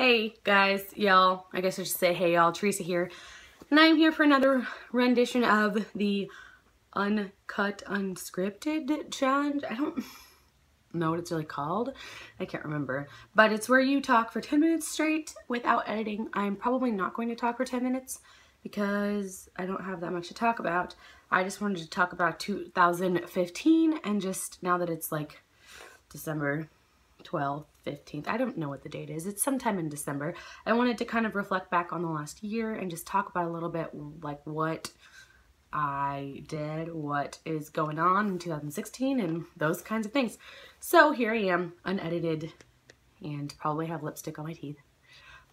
Hey guys, y'all, I guess I should say hey y'all, Teresa here, and I'm here for another rendition of the Uncut Unscripted challenge. I don't know what it's really called, I can't remember, but it's where you talk for 10 minutes straight without editing. I'm probably not going to talk for 10 minutes because I don't have that much to talk about. I just wanted to talk about 2015 and just now that it's like December 12th, 15th, I don't know what the date is, it's sometime in December. I wanted to kind of reflect back on the last year and just talk about a little bit like what I did, what is going on in 2016 and those kinds of things. So here I am, unedited, and probably have lipstick on my teeth.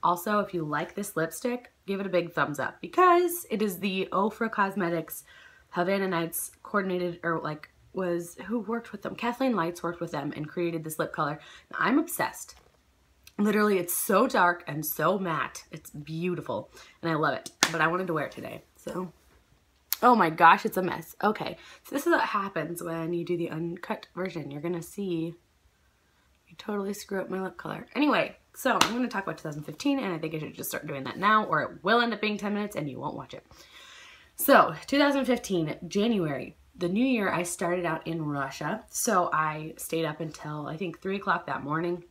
Also, if you like this lipstick, give it a big thumbs up because it is the Ofra Cosmetics Havana Nights coordinated, or like who worked with them? Kathleen Lights worked with them and created this lip color. Now, I'm obsessed. Literally, it's so dark and so matte. It's beautiful and I love it, but I wanted to wear it today. So, oh my gosh, it's a mess. Okay, so this is what happens when you do the uncut version. You're gonna see you totally screw up my lip color. Anyway, so I'm gonna talk about 2015 and I think I should just start doing that now or it will end up being 10 minutes and you won't watch it. So 2015, January. The new year, I started out in Russia, so I stayed up until I think 3 o'clock that morning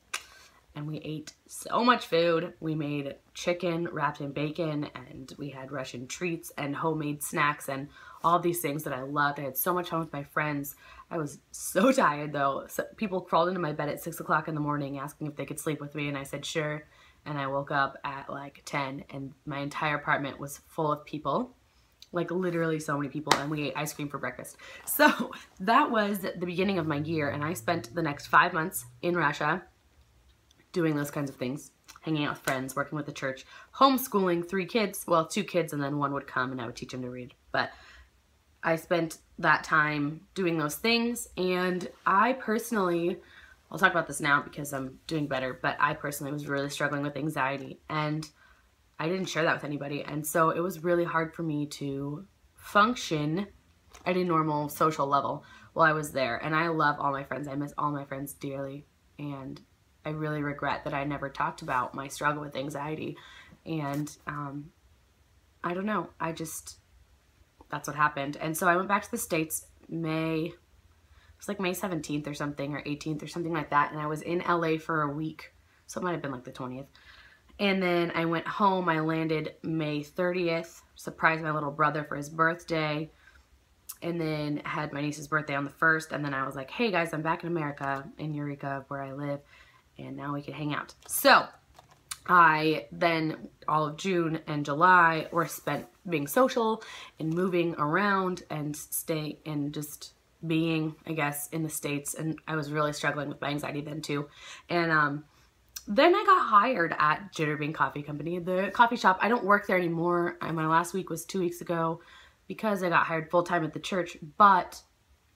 and we ate so much food. We made chicken wrapped in bacon and we had Russian treats and homemade snacks and all these things that I loved. I had so much fun with my friends. I was so tired though. So people crawled into my bed at 6 o'clock in the morning asking if they could sleep with me and I said sure. And I woke up at like 10 and my entire apartment was full of people. Like literally so many people, and we ate ice cream for breakfast. So that was the beginning of my year, and I spent the next 5 months in Russia doing those kinds of things, hanging out with friends, working with the church, homeschooling 3 kids, well 2 kids, and then 1 would come and I would teach them to read. But I spent that time doing those things, and I personally, I'll talk about this now because I'm doing better, but I personally was really struggling with anxiety, and I didn't share that with anybody, and so it was really hard for me to function at a normal social level while I was there. And I love all my friends. I miss all my friends dearly, and I really regret that I never talked about my struggle with anxiety. And I don't know, that's what happened. And so I went back to the States it was like May 17th or something, or 18th or something like that, and I was in LA for a week, so it might have been like the 20th. And then I went home, I landed May 30th, surprised my little brother for his birthday, and then had my niece's birthday on the 1st, and then I was like, hey guys, I'm back in America, in Eureka, where I live, and now we can hang out. So, I then, all of June and July were spent being social and moving around and staying and just being, I guess, in the States, and I was really struggling with my anxiety then too, and then I got hired at Jitterbean Coffee Company, the coffee shop. I don't work there anymore. My last week was 2 weeks ago because I got hired full-time at the church, but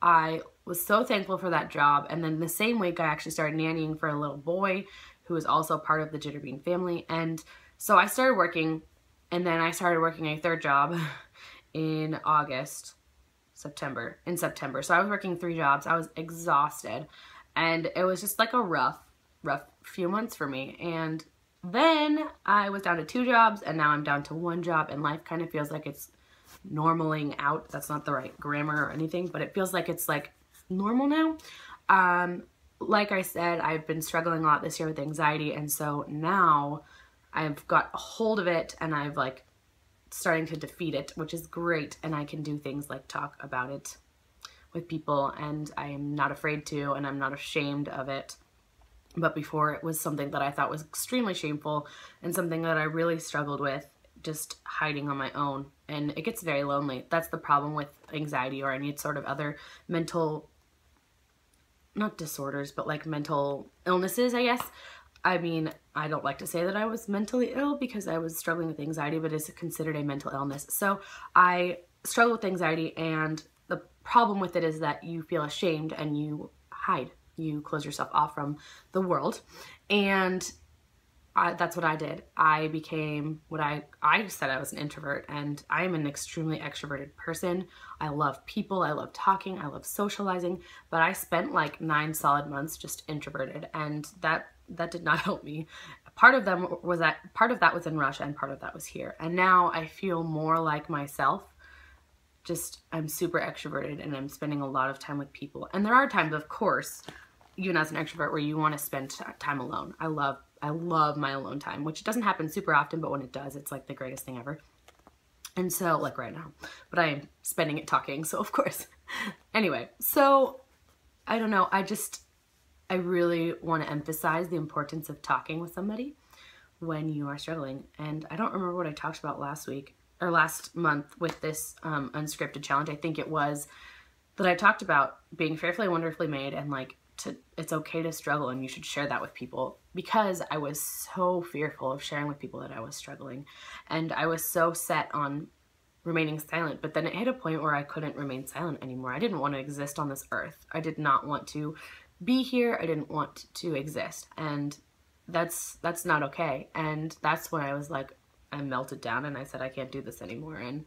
I was so thankful for that job. And then the same week, I actually started nannying for a little boy who was also part of the Jitterbean family. And so I started working, and then I started working a 3rd job in September. So I was working 3 jobs. I was exhausted, and it was just like a rough few months for me. And then I was down to 2 jobs, and now I'm down to 1 job, and life kind of feels like it's normaling out. That's not the right grammar or anything, but it feels like it's like normal now. Like I said, I've been struggling a lot this year with anxiety, and so now I've got a hold of it and I've like starting to defeat it, which is great, and I can do things like talk about it with people, and I am not afraid to, and I'm not ashamed of it. But before, it was something that I thought was extremely shameful and something that I really struggled with, just hiding on my own. And it gets very lonely. That's the problem with anxiety or any sort of other mental, not disorders, but like mental illnesses, I guess. I mean, I don't like to say that I was mentally ill because I was struggling with anxiety, but it's considered a mental illness. So I struggle with anxiety, and the problem with it is that you feel ashamed and you hide. You close yourself off from the world, and that's what I did. I became what I said I was an introvert, and I am an extremely extroverted person. I love people, I love talking, I love socializing, but I spent like 9 solid months just introverted, and that did not help me part of that was in Russia and part of that was here. And now I feel more like myself. Just, I'm super extroverted and I'm spending a lot of time with people. And there are times, of course, even as an extrovert, where you want to spend time alone. I love my alone time, which doesn't happen super often, but when it does, it's like the greatest thing ever. And so, like right now, but I am spending it talking, so of course. Anyway, so I don't know. I really want to emphasize the importance of talking with somebody when you are struggling. And I don't remember what I talked about last week or last month with this unscripted challenge. I think it was that I talked about being fearfully and wonderfully made, and like, it's okay to struggle and you should share that with people, because I was so fearful of sharing with people that I was struggling, and I was so set on remaining silent. But then it hit a point where I couldn't remain silent anymore. I didn't want to exist on this earth. I did not want to be here. I didn't want to exist, and that's not okay. And that's when I was like, I melted down and I said, I can't do this anymore. And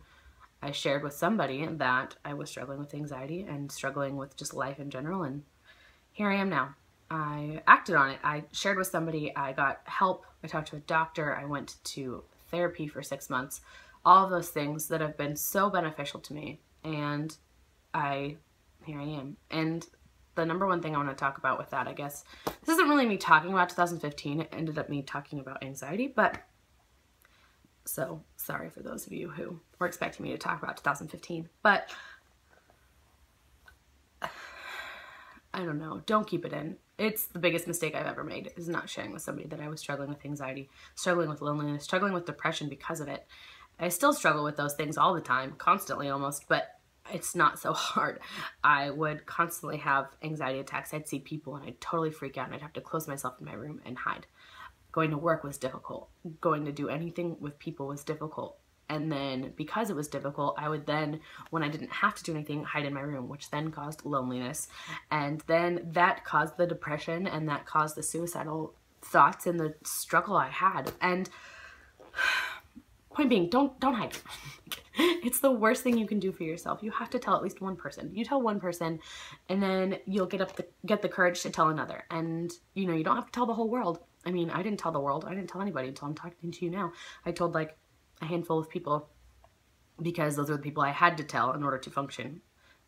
I shared with somebody that I was struggling with anxiety and struggling with just life in general, and here I am now. I acted on it. I shared with somebody. I got help. I talked to a doctor. I went to therapy for 6 months. All of those things that have been so beneficial to me. And here I am. And the number one thing I want to talk about with that, I guess, this isn't really me talking about 2015. It ended up me talking about anxiety. But so sorry for those of you who were expecting me to talk about 2015. But I don't know. Don't keep it in. It's the biggest mistake I've ever made, is not sharing with somebody that I was struggling with anxiety, struggling with loneliness, struggling with depression because of it. I still struggle with those things all the time, constantly almost, but it's not so hard. I would constantly have anxiety attacks. I'd see people and I'd totally freak out and I'd have to close myself in my room and hide. Going to work was difficult. Going to do anything with people was difficult. And then because it was difficult, I would then, when I didn't have to do anything, hide in my room, which then caused loneliness. And then that caused the depression, and that caused the suicidal thoughts and the struggle I had. And point being, don't hide. It's the worst thing you can do for yourself. You have to tell at least one person. You tell one person, and then you'll get the courage to tell another. And you know, you don't have to tell the whole world. I mean, I didn't tell the world. I didn't tell anybody until I'm talking to you now. I told like a handful of people, because those are the people I had to tell in order to function.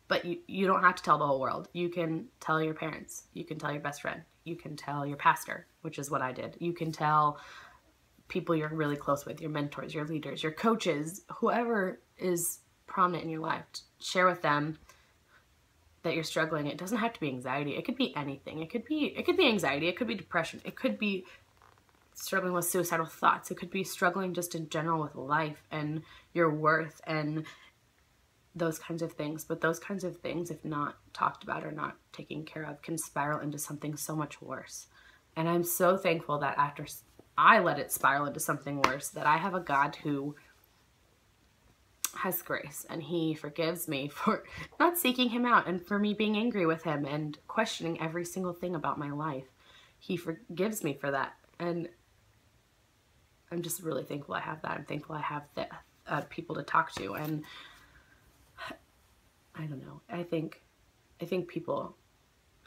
But you don't have to tell the whole world. You can tell your parents. You can tell your best friend. You can tell your pastor, which is what I did. You can tell people you're really close with, your mentors, your leaders, your coaches, whoever is prominent in your life. Share with them that you're struggling. It doesn't have to be anxiety. It could be anything. It could be anxiety. It could be depression. It could be struggling with suicidal thoughts. It could be struggling just in general with life and your worth and those kinds of things. But those kinds of things, if not talked about or not taken care of, can spiral into something so much worse. And I'm so thankful that after I let it spiral into something worse, that I have a God who has grace, and he forgives me for not seeking him out and for me being angry with him and questioning every single thing about my life. He forgives me for that. And I'm just really thankful I have that. I'm thankful I have the people to talk to. And I don't know. I think people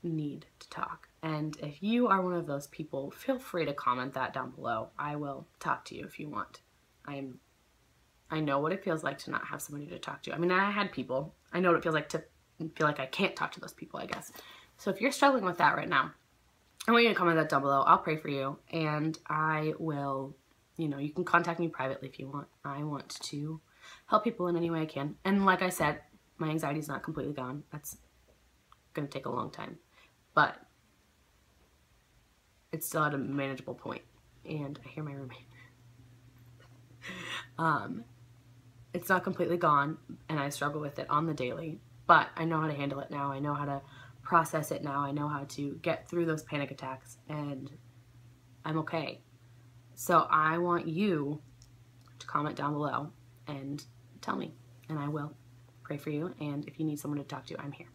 need to talk. And if you are one of those people, feel free to comment that down below. I will talk to you if you want. I know what it feels like to not have somebody to talk to. I mean, I had people. I know what it feels like to feel like I can't talk to those people, I guess. So if you're struggling with that right now, I want you to comment that down below. I'll pray for you, and I will, you know, you can contact me privately if you want. I want to help people in any way I can. And like I said, my anxiety is not completely gone. That's going to take a long time. But it's still at a manageable point. And I hear my roommate. It's not completely gone, and I struggle with it on the daily. But I know how to handle it now. I know how to process it now. I know how to get through those panic attacks, and I'm okay. So I want you to comment down below and tell me, and I will pray for you. And if you need someone to talk to, I'm here.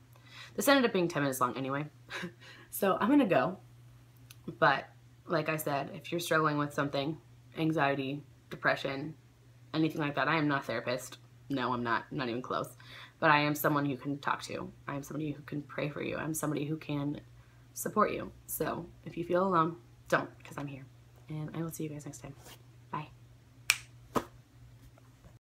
This ended up being 10 minutes long anyway. So I'm going to go. But like I said, if you're struggling with something, anxiety, depression, anything like that, I am not a therapist. No, I'm not. I'm not even close. But I am someone you can talk to. I am somebody who can pray for you. I'm somebody who can support you. So if you feel alone, don't, because I'm here. and I will see you guys next time. Bye.